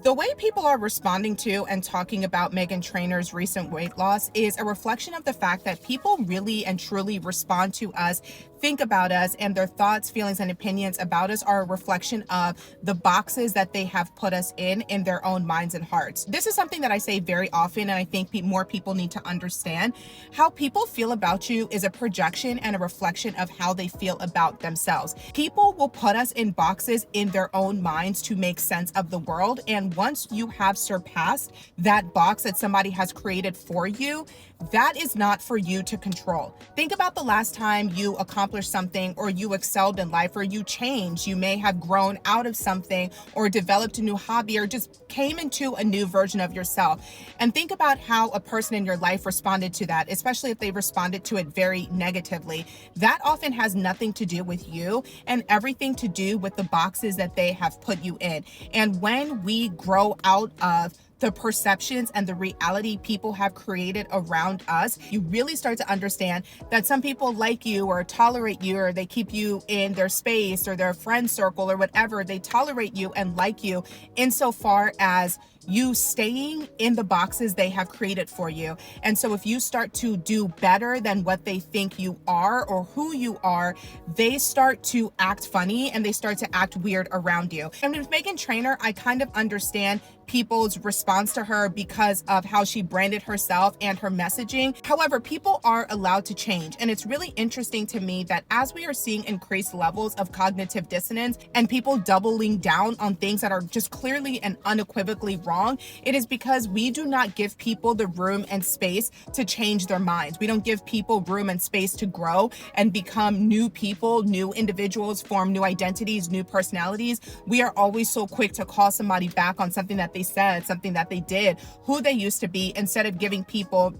The way people are responding to and talking about Meghan Trainor's recent weight loss is a reflection of the fact that people really and truly respond to us, think about us, and their thoughts, feelings, and opinions about us are a reflection of the boxes that they have put us in their own minds and hearts. This is something that I say very often, and I think more people need to understand. How people feel about you is a projection and a reflection of how they feel about themselves. People will put us in boxes in their own minds to make sense of the world, and once you have surpassed that box that somebody has created for you, that is not for you to control. Think about the last time you accomplished something, or you excelled in life, or you changed. You may have grown out of something, or developed a new hobby, or just came into a new version of yourself. And think about how a person in your life responded to that, especially if they responded to it very negatively. That often has nothing to do with you and everything to do with the boxes that they have put you in. And when we grow out of the perceptions and the reality people have created around us, you really start to understand that some people like you or tolerate you, or they keep you in their space or their friend circle or whatever. They tolerate you and like you insofar as you staying in the boxes they have created for you. And so if you start to do better than what they think you are or who you are, they start to act funny and they start to act weird around you. And with Meghan Trainor, I kind of understand people's response to her because of how she branded herself and her messaging. However, people are allowed to change. And it's really interesting to me that as we are seeing increased levels of cognitive dissonance and people doubling down on things that are just clearly and unequivocally wrong, it is because we do not give people the room and space to change their minds. We don't give people room and space to grow and become new people, new individuals, form new identities, new personalities. We are always so quick to call somebody back on something that they said, something that they did, who they used to be, instead of giving people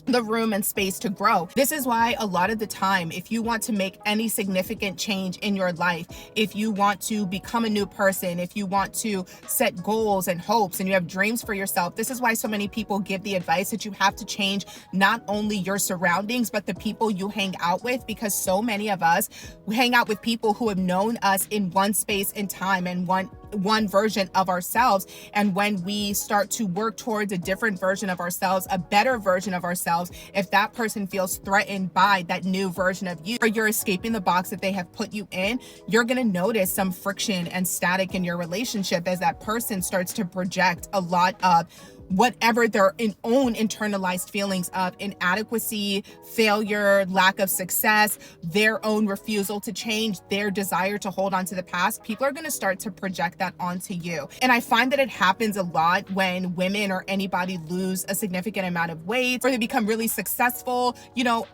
the room and space to grow. This is why a lot of the time, if you want to make any significant change in your life, if you want to become a new person, if you want to set goals and hopes and you have dreams for yourself, this is why so many people give the advice that you have to change not only your surroundings, but the people you hang out with, because so many of us hang out with people who have known us in one space in time and one version of ourselves. And when we start to work towards a different version of ourselves, a better version of ourselves, if that person feels threatened by that new version of you, or you're escaping the box that they have put you in, you're going to notice some friction and static in your relationship as that person starts to project a lot of whatever their own internalized feelings of inadequacy, failure, lack of success, their own refusal to change, their desire to hold on to the past. People are going to start to project that onto you. And I find that it happens a lot when women or anybody lose a significant amount of weight, or they become really successful,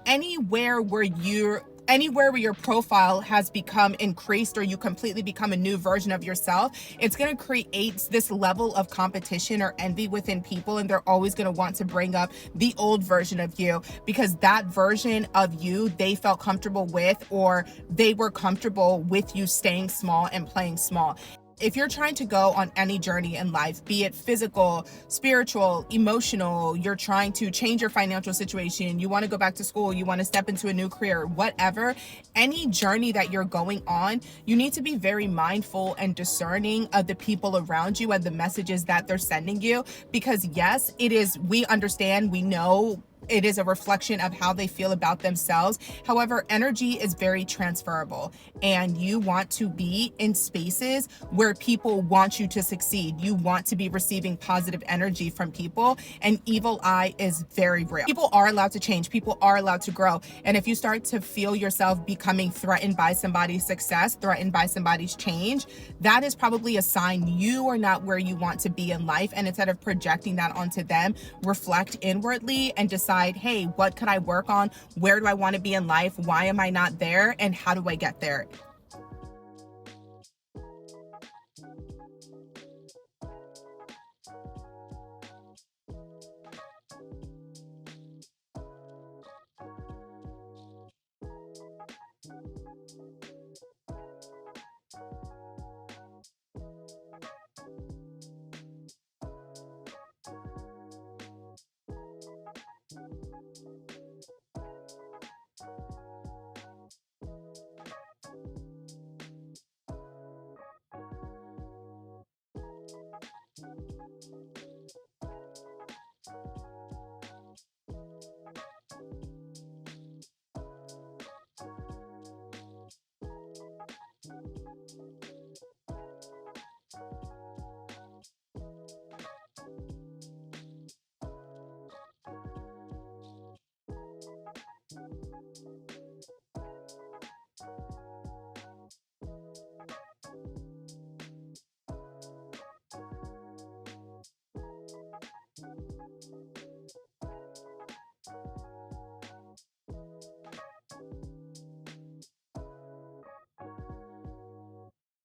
anywhere where your profile has become increased, or you completely become a new version of yourself, it's going to create this level of competition or envy within people. And they're always going to want to bring up the old version of you, because that version of you they felt comfortable with, or they were comfortable with you staying small and playing small. If you're trying to go on any journey in life, be it physical, spiritual, emotional, you're trying to change your financial situation, you want to go back to school, you want to step into a new career, whatever, any journey that you're going on, you need to be very mindful and discerning of the people around you and the messages that they're sending you. Because yes, we understand, we know it is a reflection of how they feel about themselves. However, energy is very transferable, and you want to be in spaces where people want you to succeed. You want to be receiving positive energy from people, and evil eye is very real. People are allowed to change. People are allowed to grow. And if you start to feel yourself becoming threatened by somebody's success, threatened by somebody's change, that is probably a sign you are not where you want to be in life. And instead of projecting that onto them, reflect inwardly and decide, hey, what could I work on? Where do I want to be in life? Why am I not there? And how do I get there?